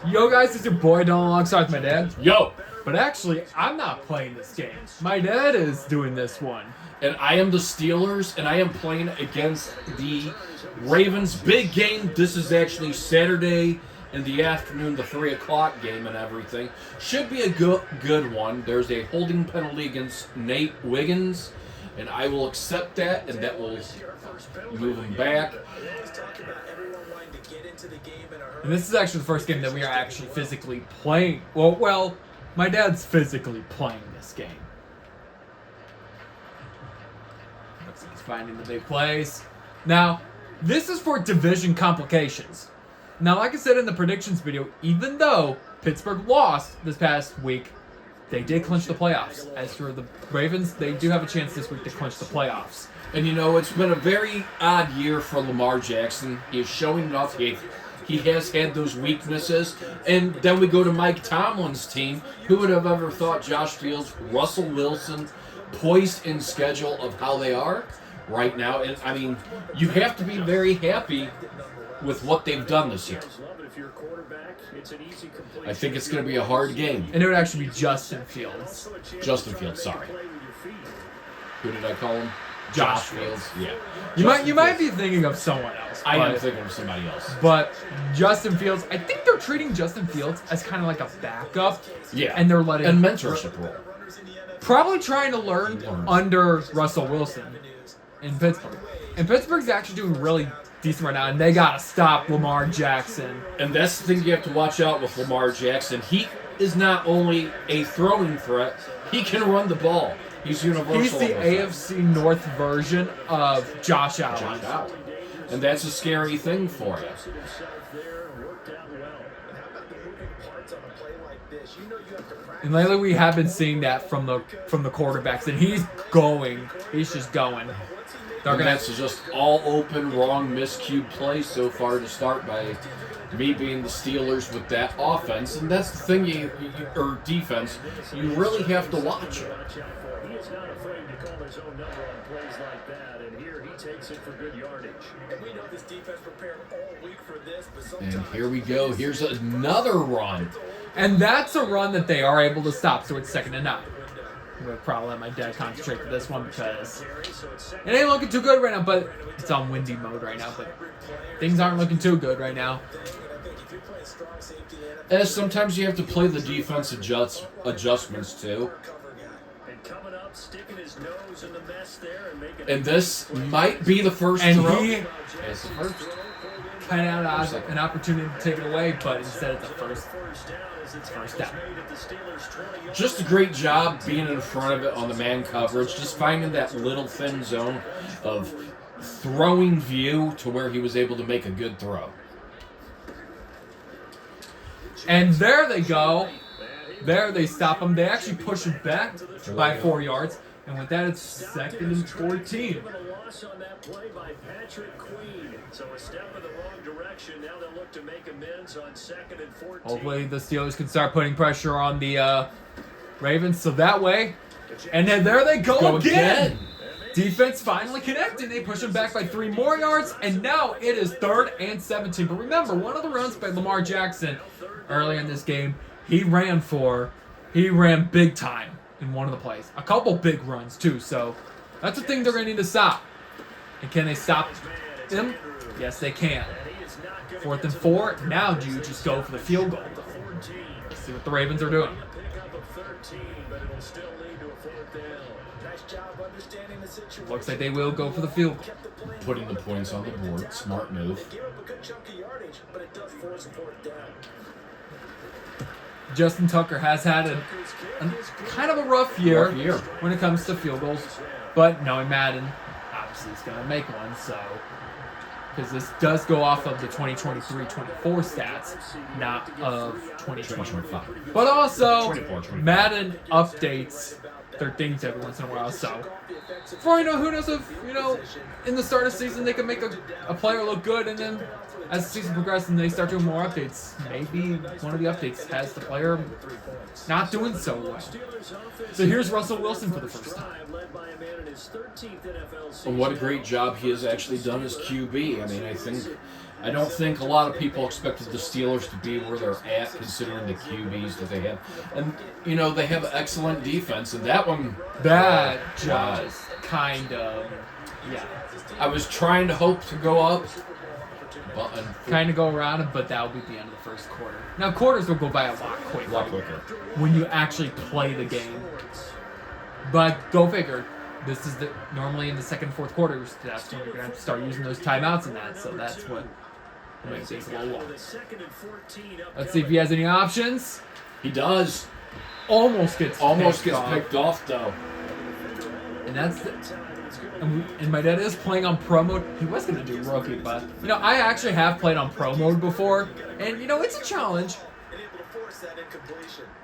Yo guys, it's your boy Don alongside my dad. Yo! But actually, I'm not playing this game. My dad is doing this one. And I am the Steelers, and I am playing against the Ravens. Big game. This is actually Saturday in the afternoon, the 3 o'clock game and everything. Should be a good one. There's a holding penalty against Nate Wiggins, and I will accept that, and that will move him back. And this is actually the first game that we are actually physically playing. Well, my dad's physically playing this game. Looks like he's finding the big plays. Now, this is for division complications. Now, like I said in the predictions video, even though Pittsburgh lost this past week, they did clinch the playoffs. As for the Ravens, they do have a chance this week to clinch the playoffs. And you know, it's been a very odd year for Lamar Jackson. He is showing enough. He has had those weaknesses. And then we go to Mike Tomlin's team. Who would have ever thought Josh Fields, Russell Wilson, poised in schedule of how they are right now? And I mean, you have to be very happy with what they've done this year. I think it's going to be a hard game. And it would actually be Justin Fields. Justin Fields, sorry. Who did I call him? Josh Fields. Yeah. You might be thinking of someone else. I am thinking of somebody else. But Justin Fields, I think they're treating Justin Fields as kind of like a backup. Yeah. And they're letting and mentorship role. Probably trying to learn under Russell Wilson in Pittsburgh. And Pittsburgh's actually doing really decent right now, and they gotta stop Lamar Jackson. And that's the thing you have to watch out with Lamar Jackson. He is not only a throwing threat, he can run the ball. He's universal. He's the AFC North version of Josh Allen. And that's a scary thing for you. And lately we have been seeing that from the quarterbacks, and he's just going. That's just all open, wrong, miscued plays so far to start by me being the Steelers with that offense. And that's the thing, or defense, you really have to watch it. He is not afraid to call his own number on plays like that, and here he takes it for good yardage. And we know this defense prepared all week for this, but and here we go. Here's another run. And that's a run that they are able to stop, so it's 2nd and 9. I'm going to probably let my dad concentrate for this one because it ain't looking too good right now, but it's on windy mode right now, but things aren't looking too good right now. As sometimes you have to play the defense adjustments too. And this might be the first and throw. It's the first. Kind of had an opportunity to take it away, but instead it's a first down. Just a great job being in front of it on the man coverage, just finding that little thin zone of throwing view to where he was able to make a good throw. And there they go. There they stop him. They actually push him back by 4 yards. And with that, it's 2nd and 14. So a step in the wrong direction. Now they'll look to make amends on 2nd and 14. Hopefully the Steelers can start putting pressure on the Ravens. So that way. And then there they go again. Defense finally connected. They push him back by 3 more yards. And now it is 3rd and 17. But remember, one of the runs by Lamar Jackson earlier in this game, he ran big time in one of the plays. A couple big runs, too. So that's the thing they're going to need to stop. And can they stop them? Yes, they can. 4th and 4. Now do you just go for the field goal? Let's see what the Ravens are doing. Looks like they will go for the field goal. Putting the points on the board. Smart move. Justin Tucker has had a kind of a rough year when it comes to field goals. But knowing Madden, obviously he's going to make one, so... Because this does go off of the 2023-24 stats, not of 2025. But also, Madden updates their things every once in a while, so... For who knows if, in the start of the season they can make a player look good, and then as the season progresses and they start doing more updates, maybe one of the updates has the player not doing so well. So here's Russell Wilson for the first time. Well, what a great job he has actually done as QB. I mean, I think I don't think a lot of people expected the Steelers to be where they're at, considering the QBs that they have. And, you know, they have excellent defense, and that one... That just kind of, yeah. I was trying to hope to go up, but... Kind of go around it, but that'll be the end of the first quarter. Now, quarters will go by a lot quicker. When you actually play the game. But go figure. This is normally in the second and fourth quarters. That's when you're going to have to start using those timeouts and that. So that's what makes things a little long. Let's see if he has any options. He does. Almost gets picked off, though. And that's and my dad is playing on pro mode. He was going to do rookie, but you know, I actually have played on pro mode before, and you know, it's a challenge.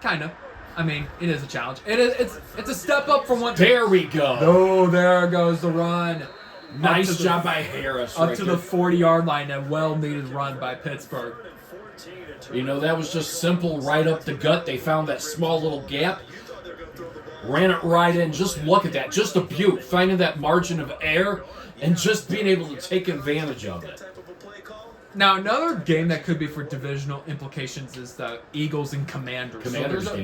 Kind of. I mean, it is a challenge. It's a step up from what. There we go. Oh, there goes the run. Nice job by Harris. Up to the 40-yard line, a well-needed run by Pittsburgh. You know, that was just simple, right up the gut. They found that small little gap, ran it right in. Just look at that. Just a beaut. Finding that margin of error and just being able to take advantage of it. Now, another game that could be for divisional implications is the Eagles and Commanders.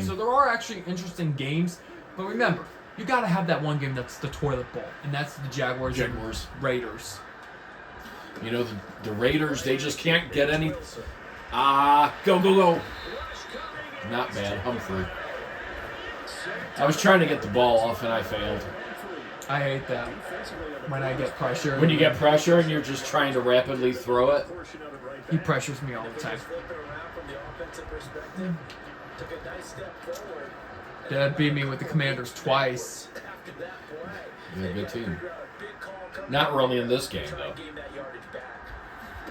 So there are actually interesting games. But remember, you got to have that one game that's the toilet bowl, and that's the Jaguars. And Raiders. You know, the Raiders, they just can't get any... Go. Not bad, Humphrey. I was trying to get the ball off, and I failed. I hate that. When I get pressure. When you get pressure and you're just trying to rapidly throw it. He pressures me all the time. Dad beat me with the Commanders twice. They're a good team. Not really in this game, though.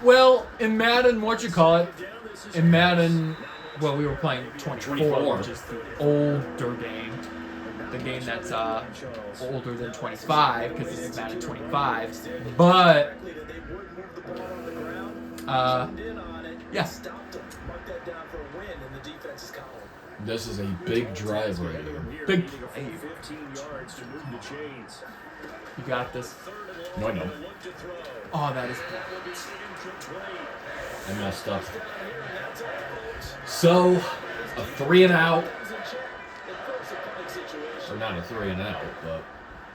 Well, in Madden, in Madden, well, we were playing 24, which is the older game. The game that's older than 25, because this is Madden 25. But, yes. This is a big drive right here. Big play. You got this. No, I don't. Oh, that is bad. I messed up. So, a 3-and-out. Or not a 3-and-out, but...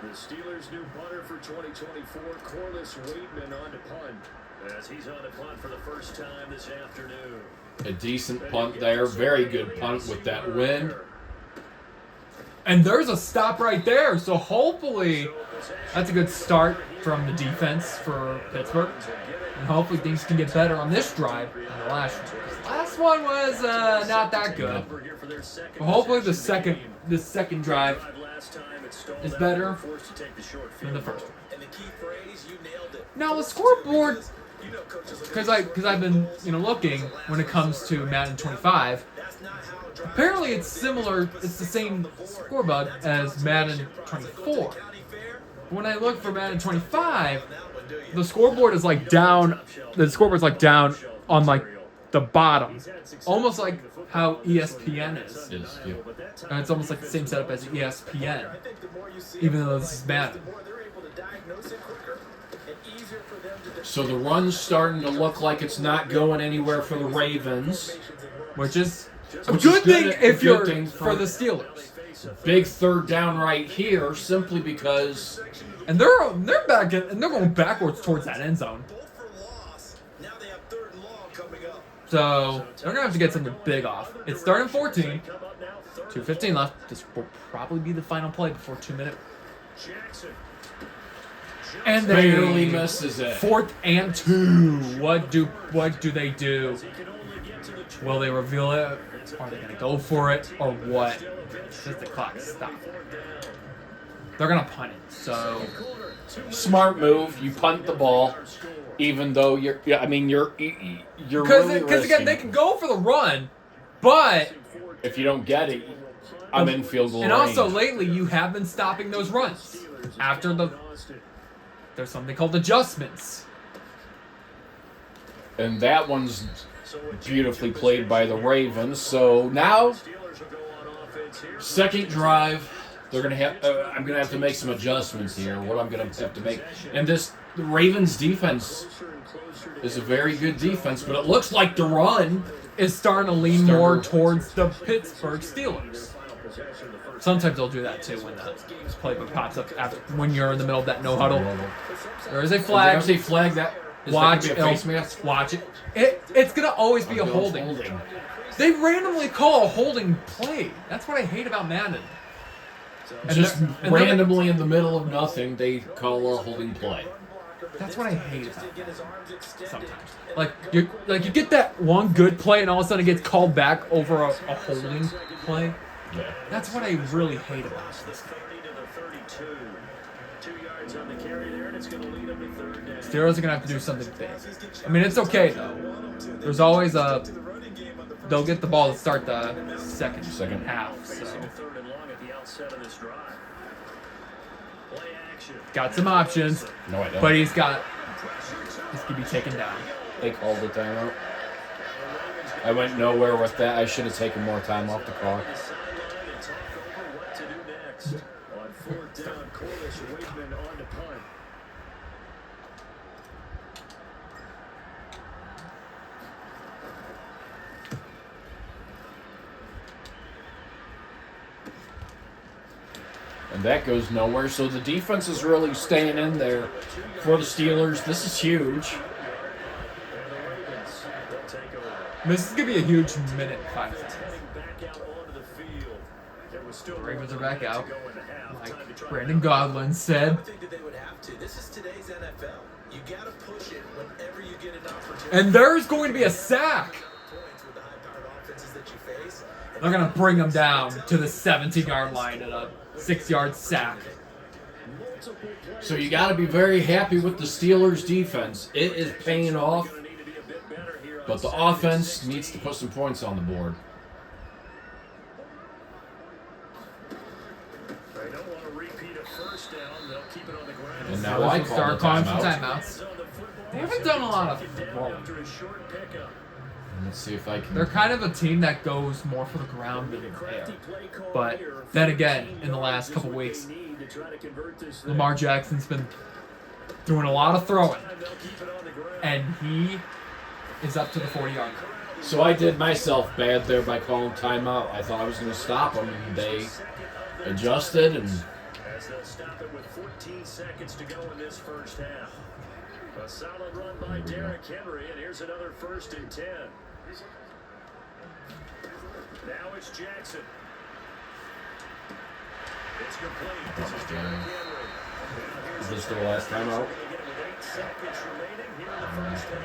The Steelers' new punter for 2024, Corliss Waitman on to punt. As he's on to punt for the first time this afternoon. A decent punt there. Very good punt with that wind. And there's a stop right there, so hopefully that's a good start from the defense for Pittsburgh. And hopefully things can get better on this drive than the last one. The last one was not that good. But hopefully the second drive is better than the first one. Now the scoreboard, because I've been looking when it comes to Madden 25. Apparently it's similar. It's the same scoreboard as Madden 24. When I look for Madden 25, the scoreboard is like down. The scoreboard's like down on like the bottom, almost like how ESPN is. Yeah. And it's almost like the same setup as ESPN, even though this is Madden. So the run's starting to look like it's not going anywhere for the Ravens, Which is a good thing if you're for the Steelers. Big third down right here, simply because, and they're back and they're going backwards towards that end zone. So they're gonna have to get something big off. It's third and 14, 2:15 left. This will probably be the final play before 2 minutes. And they barely misses it. 4th and 2. What do they do? Will they reveal it? Are they gonna go for it or what? Does the clock stop? They're gonna punt it. So smart move. You punt the ball, even though you're really because again they can go for the run, but if you don't get it, I'm in field goal and range. also lately you have been stopping those runs after there's something called adjustments. And that one's beautifully played by the Ravens. So now, second drive, they're gonna have. I'm gonna have to make some adjustments here. What I'm gonna have to make, and the Ravens defense is a very good defense, but it looks like the run is starting to lean more towards the Pittsburgh Steelers. Sometimes they'll do that too when the playbook pops up after when you're in the middle of that no huddle. There is a flag. There's a flag that is Watch that it. be a face mask. Watch it. It's gonna always be a holding. They randomly call a holding play. That's what I hate about Madden. And just randomly in the middle of nothing, they call a holding play. That's what I hate about it sometimes. Like you get that one good play and all of a sudden it gets called back over a holding play. Yeah. That's what I really hate about this game. Steelers are gonna have to do something big. I mean, it's okay though. There's always they'll get the ball to start the second half. So. Got some options. No, I don't. But he's gonna be taken down. They called the timeout. I went nowhere with that. I should have taken more time off the clock. And that goes nowhere. So the defense is really staying in there for the Steelers. This is huge. This is going to be a huge minute, 5 seconds. The Ravens are back out. Like Brandon Godwin said. This is today's NFL. You gotta push it whenever you get an opportunity. And there's going to be a sack. They're going to bring him down to the 17-yard line at a 6-yard sack. So you got to be very happy with the Steelers' defense. It is paying off. But the offense needs to put some points on the board. And now I start calling some timeouts. They haven't done a lot of throwing. Let's see if I can. They're kind of a team that goes more for the ground than the air. But then again, in the last couple weeks, Lamar Jackson's been doing a lot of throwing. And he is up to the 40-yard line. So I did myself bad there by calling timeout. I thought I was going to stop them, and they adjusted and. They'll stop it with 14 seconds to go in this first half. A solid run by Derrick Henry, and here's another 1st and 10. Now it's Jackson. It's complete. This is Derrick Henry. Is this the last timeout? 8 seconds remaining here in the first half.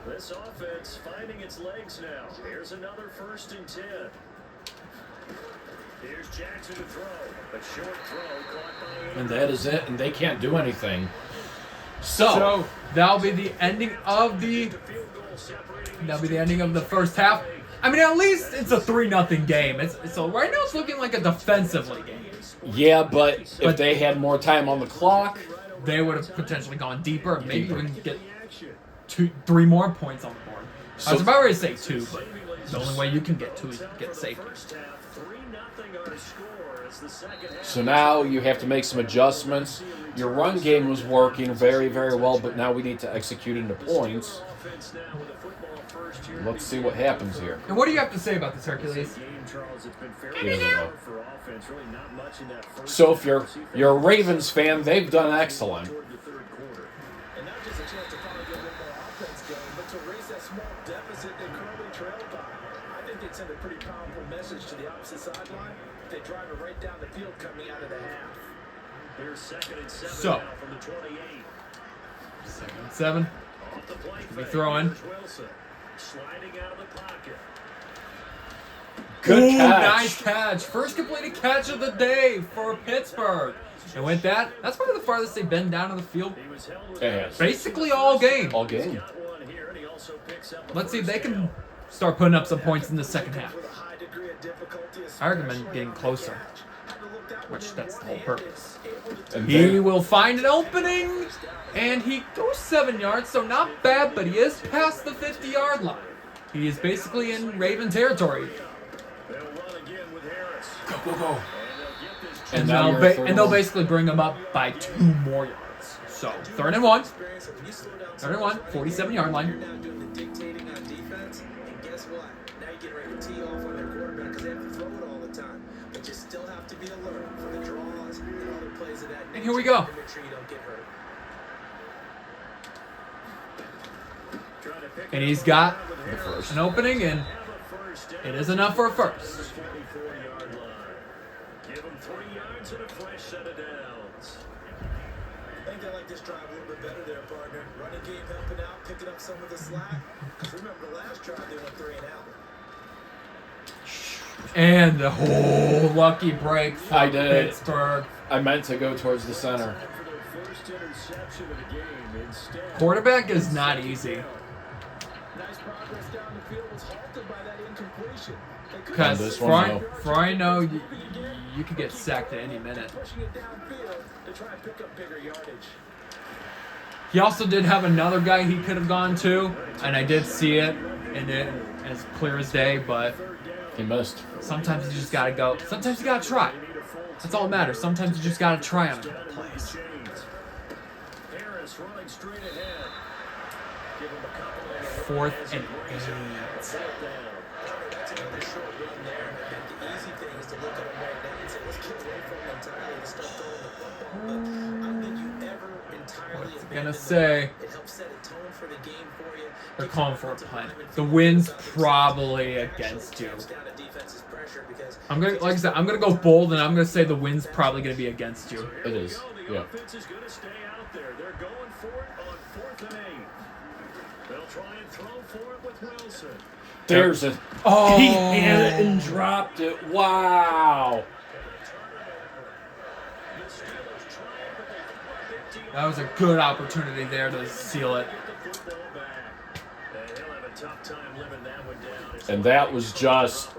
This offense finding its legs now. Here's another 1st and 10. Here's Jackson to throw. A short throw caught by. And that is it, and they can't do anything. So that'll be the ending of the first half. I mean, at least it's a 3-0 game. So right now it's looking like a defensively game. Yeah, but if they had more time on the clock, they would have potentially gone deeper and maybe even get 2-3 more points on the board. I was about ready to say 2, but the only way you can get 2 is to get safety. So now you have to make some adjustments. Your run game was working very, very well, but now we need to execute into points. Let's see what happens here. And what do you have to say about this, Hercules? So if you're a Ravens fan, they've done excellent. Send a pretty powerful message to the opposite sideline. They drive it right down the field coming out of the half. Here's 2nd and 7 so, now from the 28. 2nd and 7. We throw in. Sliding out of the pocket. Good catch. Nice catch. First completed catch of the day for Pittsburgh. And with that, that's probably the farthest they've been down on the field. Basically all game. All game. Let's see if they can start putting up some points in the second half. I recommend getting closer, which that's the whole purpose. And he will find an opening, and he goes 7 yards, so not bad, but he is past the 50-yard line. He is basically in Raven territory. Go. And now they'll, you're at third and they'll and one. basically bring them up by 2 more yards. So, 3rd and 1. 3rd and 1, 47-yard line. You're now doing the dictating on defense, and guess what? Now you're getting ready to tee off on their quarterback because they have to throw it all the time. But you still have to be alert for the draws and other plays of that nature. And here we go. To make sure you don't get hurt. And he's got The first. an opening, and it is enough for a first. Give him 3 yards and a fresh set of downs. I think they like this drive a little bit better there, partner. Running game helping out, picking up some of the slack. Because remember the last drive they went 3 and out. And the whole lucky break for I did. Pittsburgh. I meant to go towards the center. For their first interception of the game. Instead, Quarterback is not easy. Nice progress down the field was halted by that incompletion. They could Because this for one, I know, you could get sacked at any minute. pushing it downfield to try and pick up bigger yardage. He also did have another guy he could have gone to, and I did see it, and it as clear as day, but He missed. sometimes you just gotta go. Sometimes you gotta try. That's all that matters. Sometimes you just gotta try on a couple plays. Harris running straight ahead. Give him a couple of 4th and 8. That's another short run there. I think the easy thing is to look at him right now and say, let's get away from him entirely and start throwing the football. But I don't think you ever entirely What's it abandon gonna the say? run. It helps set a tone for the game for you. They're Keeps calling for a offensive punt. linemen The feeling wind's something probably actually against you. tamps down a defense's pressure because I'm gonna, like I said, I'm gonna go bold, and I'm gonna say the wind's probably gonna be against you. It is. The Yeah. offense is going to stay out there. They're going for it on 4th and 8. They'll try and throw for it with Wilson. There's a. Oh, He had it and dropped it. Wow. that was a good opportunity there to seal it. Get the football back. And he'll have a tough time living that one down. And that was just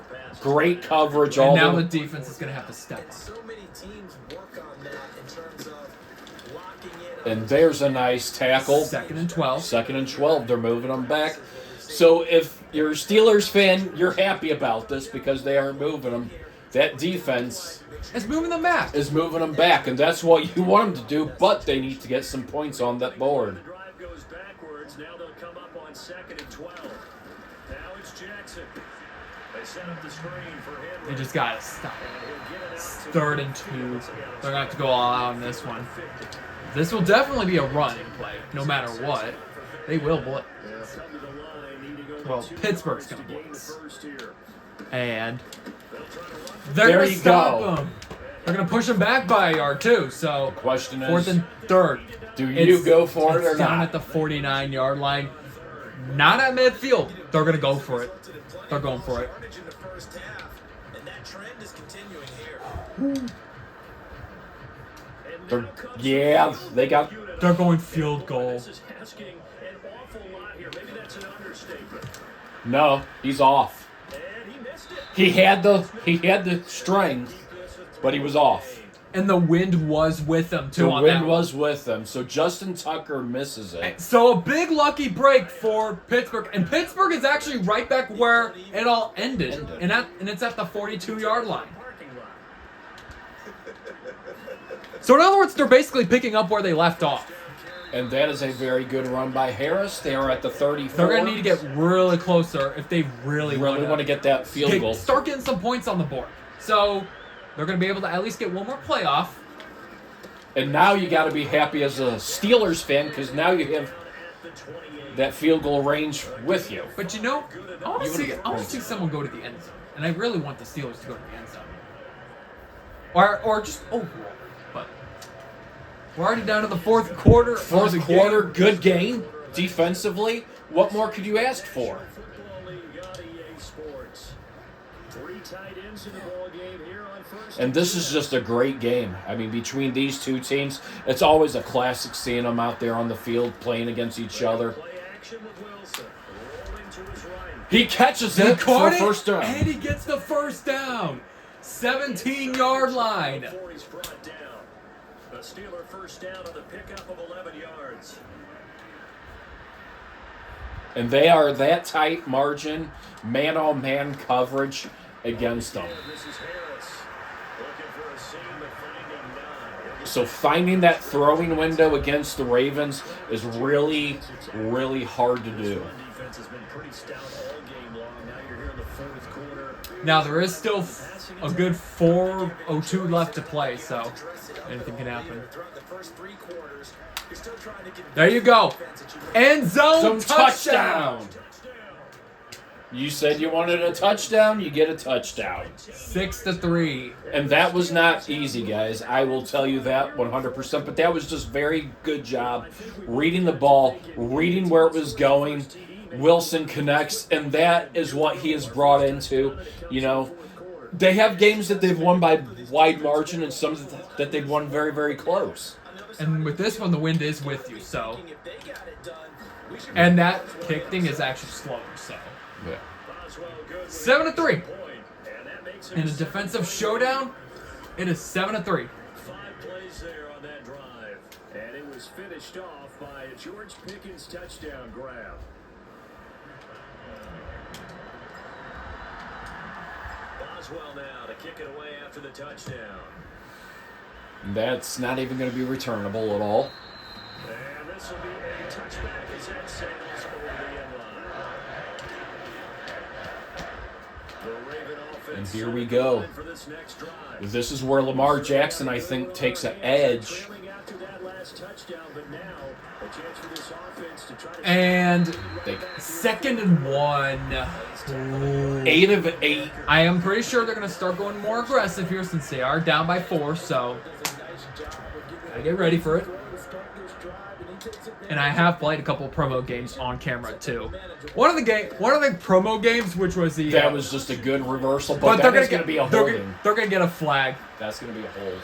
great coverage And all now the the defense is gonna have to step and up. so many teams work on that in terms of locking in. And there's a nice tackle. 2nd and 12. 2nd and 12. They're moving them back. So if you're a Steelers fan, you're happy about this because they aren't moving them. That defense It's moving them back. is moving them back, and that's what you want them to do, but they need to get some points on that board. The drive goes backwards. Now they'll come up on 2nd and 12. Now it's Jackson. They set up the screen for Henry. They just gotta stop. And he'll get it out to 3rd and 2. They're gonna have to go all out on this one. This will definitely be a running play, no matter what. They will blitz. They'll come to the line, needing only Well, 2 Pittsburgh's yards gonna to gain the blitz. first here. And They'll try to run they're There gonna you stop go. them. They're gonna push them back by a yard too. So Question 4th is, and 3rd. do you go for it It's or down not? at the 49-yard line. Not at midfield. They're gonna go for it. They're going for it. Yardage in the first half, and that trend is continuing here. Yeah, they got. They're going field goal. This is asking an awful lot here. Maybe that's an understatement. No, he's off. And he missed it. He had the strength, but he was off. And the wind was with them too. The on wind that was with them, so Justin Tucker misses one. it. So a big lucky break for Pittsburgh, and Pittsburgh is actually right back where it all ended, and it's at the 42-yard line. Parking lot. So in other words, they're basically picking up where they left off. And that is a very good run by Harris. They are at the 34. They're gonna need to get really closer if they really want to get that field goal. start getting some points on the board. So they're gonna be able to at least get one more playoff. And now you got to be happy as a Steelers fan because now you have that field goal range with you. But you know, I want to see someone go to the end zone, and I really want the Steelers to go to the end zone, or just overall. But we're already down to the fourth quarter. of Fourth the quarter, game. good game defensively. What more could you ask for? Football League on EA Sports. 3 tight ends in the ball game here on first. And this is just a great game. I mean, between these two teams, it's always a classic seeing them out there on the field playing against each other. Play action with Wilson. Rolling to his right. He catches He it for caught it, first down. and he gets the first down. 17-yard line. Before he's brought down. The Steeler first down on the pickup of 11 yards. And they are that tight margin, man-on-man coverage against them. This is Harris. So finding that throwing window against the Ravens is really, really hard to do. Defense has been pretty stout all game long. Now you're here in the fourth quarter. Now, there is still a good 4:02 left to play, so anything can happen. There you go. End zone touchdown. You said you wanted a touchdown, you get a touchdown. 6-3. And that was not easy, guys. I will tell you that 100%. But that was just very good job reading the ball, reading where it was going. Wilson connects, and that is what he has brought into. You know, they have games that they've won by wide margin and some that they've won very, very close. And with this one, the wind is with you, so. And that kick thing is actually slowing, so. Yeah. 7-3. In a defensive showdown, it is 7-3. 5 plays there on that drive. And it was finished off by a George Pickens touchdown grab. Boswell now to kick it away after the touchdown. That's not even going to be returnable at all. And this will be a touchback as that sails over the end line. The Raven offense And here we go. for this next drive. This is where Lamar Jackson, I think, takes an edge. Trailing after that last touchdown, but now a chance for this offense to try to And They, 2nd and 1. Ooh. 8 of 8. I am pretty sure they're going to start going more aggressive here since they are down by 4, so gotta get ready for it. And I have played a couple promo games on camera too. One of the promo games, which was the That was just a good reversal, but but they're that's gonna going to be a they're holding. gonna get a flag. That's going to be a hold.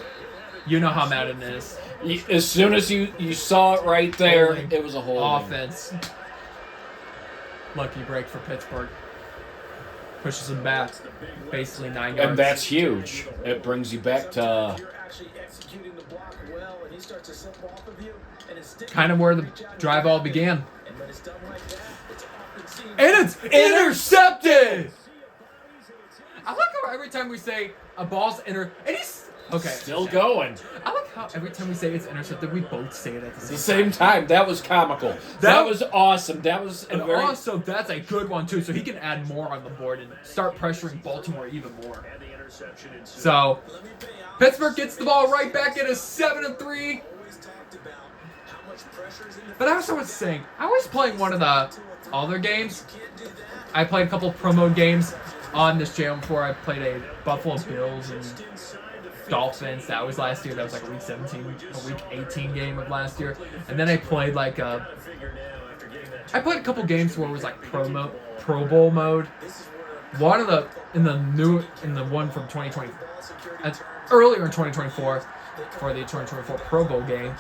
You know how Madden is. As soon as you saw it right there, Holding. it was a holding. Offense. Lucky break for Pittsburgh. Pushes them back, basically 9 yards. And that's huge. It brings you back to You're actually executing the block well, and he starts to slip off of you, and it's kind of where the drive all began. And when it's done like that, it's often seen. And it's intercepted! I like how every time we say a ball's and he's okay. still going. I like how every time we say it's intercepted, we both say it at the At the same same time, that was comical. That was awesome. That was a And very also, that's a good one too, so he can add more on the board and start pressuring Baltimore even more. and the interception ensued. So, Pittsburgh gets the ball right back at a 7-3. Always talked about how much pressure is in the But I was saying, I was playing one of the other games. can't do that. I played a couple promo games on this channel before. I played a Buffalo Bills and Dolphins. That was last year. That was like a week 17, a week 18 game of last year. And then I played like a. I played a couple games where it was like Pro Bowl mode. One of the in the one from 2020, earlier in 2024, for the 2024 Pro Bowl game.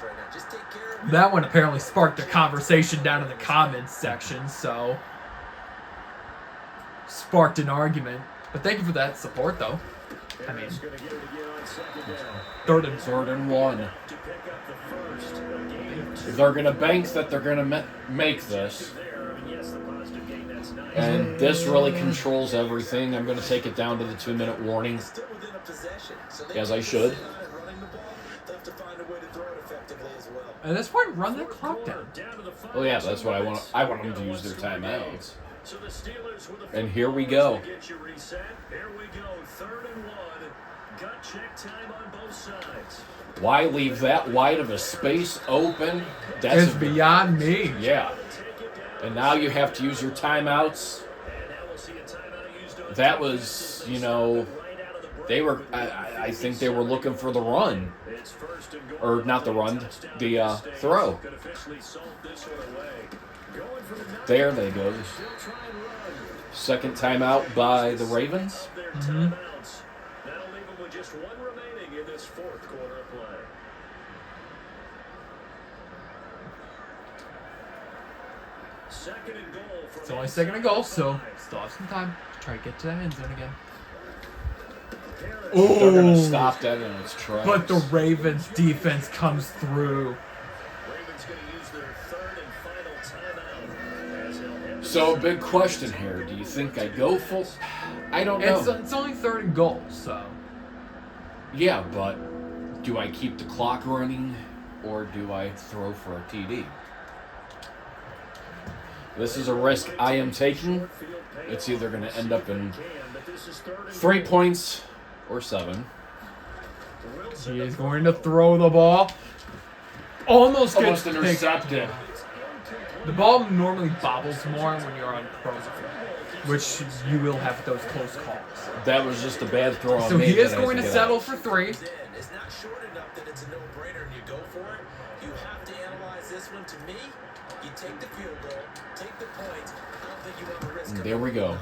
That one apparently sparked a conversation down in the comments section, so sparked an argument. But thank you for that support, though. I mean, third and 1. If they're going to bank that they're going to make this. And this really controls everything. I'm going to take it down to the 2-minute warning. As I should. At this point, run the clock down. Well, yeah, that's what I want. I want them to use their timeouts. And here we go. Here we go, 3rd and 1. Gut check time on both sides. Why leave that wide of a space open? That's It's beyond me. Yeah. And now you have to use your timeouts. That was, they were. I think they were looking for the run, or not the run, the throw. There they go. Second timeout by the Ravens. Mm-hmm. That'll leave them with just 1 remaining in this 4th quarter of play. Second and goal. It's only 2nd and goal, so still have some time to try to get to that end zone again. They're going to stop that in its tracks. But the Ravens defense comes through. Ravens going to use their 3rd and final timeout. As they'll head So, big question here. Do you think I go full? I don't know. It's only 3rd and goal, so Yeah, but Do I keep the clock running, or do I throw for a TD? This is a risk I am taking. It's either going to end up in 3 points or 7. He is going to throw the ball. Almost gets intercepted. The ball normally bobbles more when you're on pro, which you will have those close calls. That was just a bad throw on So me. he is that I had going to get settle out. for 3. It's not short enough that it's a no-brainer and you go for it. You have to analyze this one. To me, you take the field goal, take the points. I don't think you want to risk. There we go.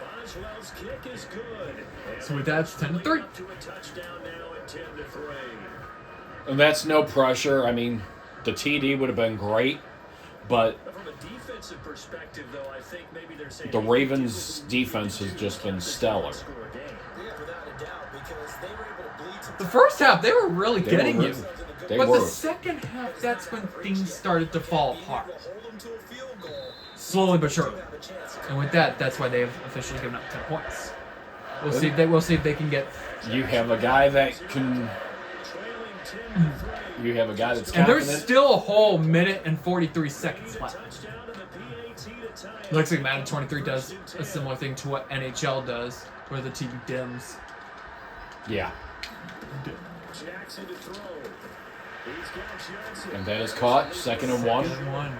Boswell's kick is good. So with that, it's 10-3. To a touchdown now at 10-3. And that's no pressure. I mean, the TD would have been great, but From a defensive perspective, though, I think maybe they're saying the Ravens' defense has just been stellar. Yeah, without a doubt, because they were able to bleed some The first half, they were really They getting were you. really- They But were. the second half, that's when things started to fall apart. hold them to a field goal. Slowly but surely. You have a chance. And with that, that's why they've officially given up 10 points. We'll see if they can get. You have a guy that can. You have a guy that's And confident. there's still a whole minute and 43 seconds left. Looks like Madden 23 does a similar thing to what NHL does, where the TV dims. Yeah. Jackson to throw. He's got Johnson. And that is caught. 2nd and 1. Second and 1.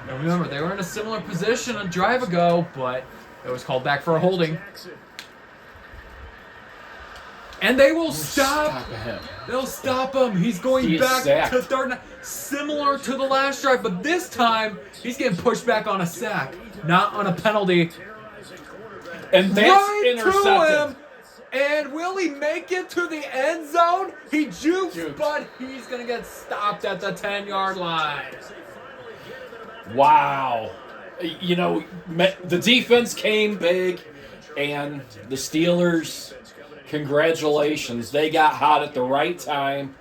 And remember, they were in a similar position a drive ago, but it was called back for a holding. Jackson. And they will stop. him. They'll stop him. He's going He is back sacked. to third. Similar to the last drive, but this time he's getting pushed back on a sack, not on a penalty. And that's Right intercepted. to him. And will he make it to the end zone? He jukes, Jukes. but he's going to get stopped at the 10-yard line. Wow. You know, the defense came big, and the Steelers, congratulations. They got hot at the right time.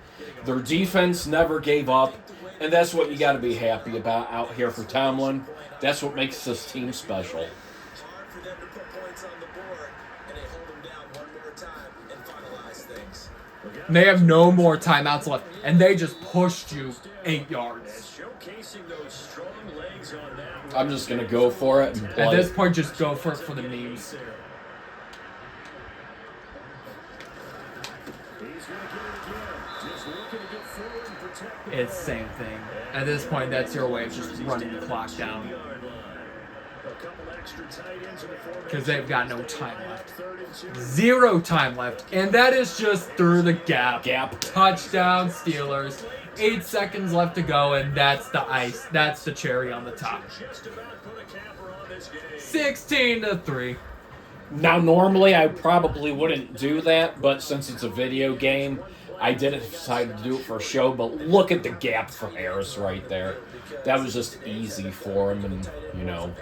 Their defense never gave up, and that's what you got to be happy about out here for Tomlin. That's what makes this team special. Hard for them to put points on the board, and they hold them down one more time and finalize things. And they have no more timeouts left, and they just pushed you 8 yards. Showcasing those strong legs on that. I'm just going to go for it and At play. this point, just go for it for the memes. He's going to get it again. Just looking to get forward and protect. It's the same thing. At this point, that's your way of just running the clock down. Because they've got no time left. 0 time left. And that is just through the gap. Touchdown, Steelers. 8 seconds left to go, and that's the ice. That's the cherry on the top. 16-3. Now, normally I probably wouldn't do that, but since it's a video game, I did decide to do it for a show. But look at the gap for Harris right there. That was just easy for him, and, you know,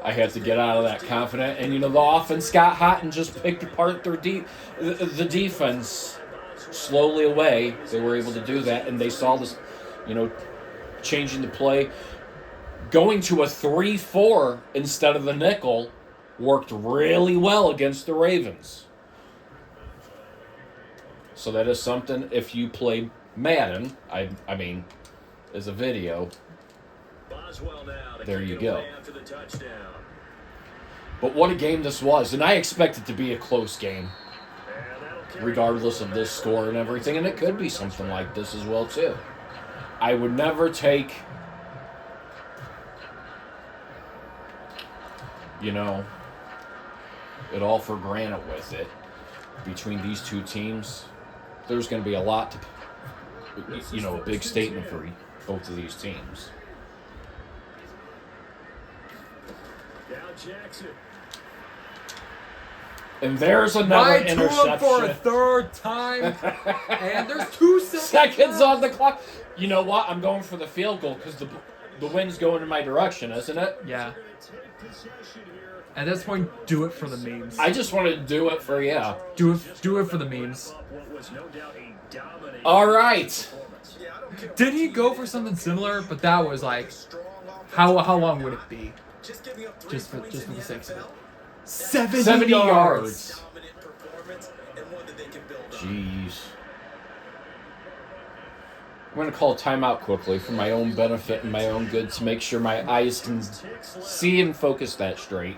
I had to get out of that confident. And, you know, the offense got hot and just picked apart their the defense slowly away. They were able to do that, and they saw this, you know, changing the play. Going to a 3-4 instead of the nickel worked really well against the Ravens. So that is something, if you play Madden, I mean, as a video, there you go. But what a game this was. And I expect it to be a close game, regardless of this score and everything. And it could be something like this as well, too. I would never take, you know, it all for granted with it. Between these two teams, there's going to be a lot to, you know, a big statement for both of these teams. And there's another Right to him interception. for a third time. And there's 2 Seconds on the clock. You know what? I'm going for the field goal because the wind's going in my direction, isn't it? Yeah. At this point, do it for the memes. I just wanted to do it for, yeah. Do it for the memes. All right. Did he go for something similar? But that was like, how long would it be? Just for the sake of it. 70 70 yards. Dominant performance, and Jeez. I'm going to call a timeout quickly for my own benefit and my own good to make sure my eyes can see and focus that straight.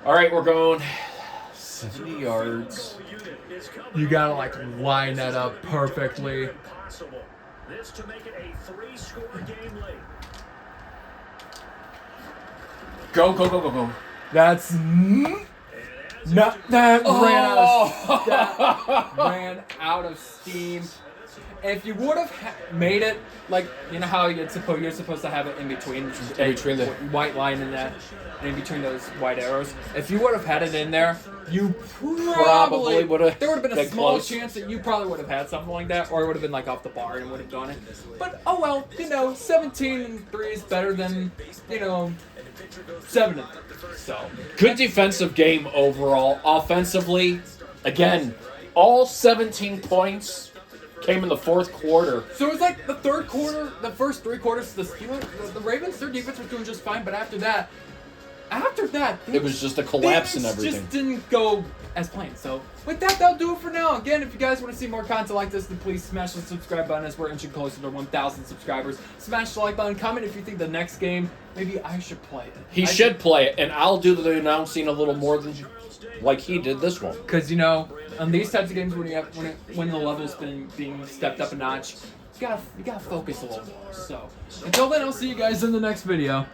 All right, we're going 70 yards. You gotta like line that up perfectly. This to make it a 3-score game late. Go, go, go, go, go. That's not that ran out of steam. If you would have made it like how you're supposed to have it in between the white line and that, and in between those white arrows. If you would have had it in there, you probably would have. There would have been a been small close. chance that you probably would have had something like that, or it would have been like off the bar and would have done it. But oh well, 17-3 is better than 7-3. So Good defensive game overall. Offensively, again, all 17 points came in the fourth quarter. So it was like the third quarter, the first 3 quarters, the Ravens, their defense was doing just fine, but after that, It was just a collapse in things everything. just didn't go as planned. So with that, that'll do it for now. Again, if you guys want to see more content like this, then please smash the subscribe button as we're inching closer to 1,000 subscribers. Smash the like button. Comment if you think the next game, maybe I should play it. He should play it, and I'll do the announcing a little more than like he did this one. Because on these types of games when the level's been being stepped up a notch, you gotta focus a little more. So until then, I'll see you guys in the next video.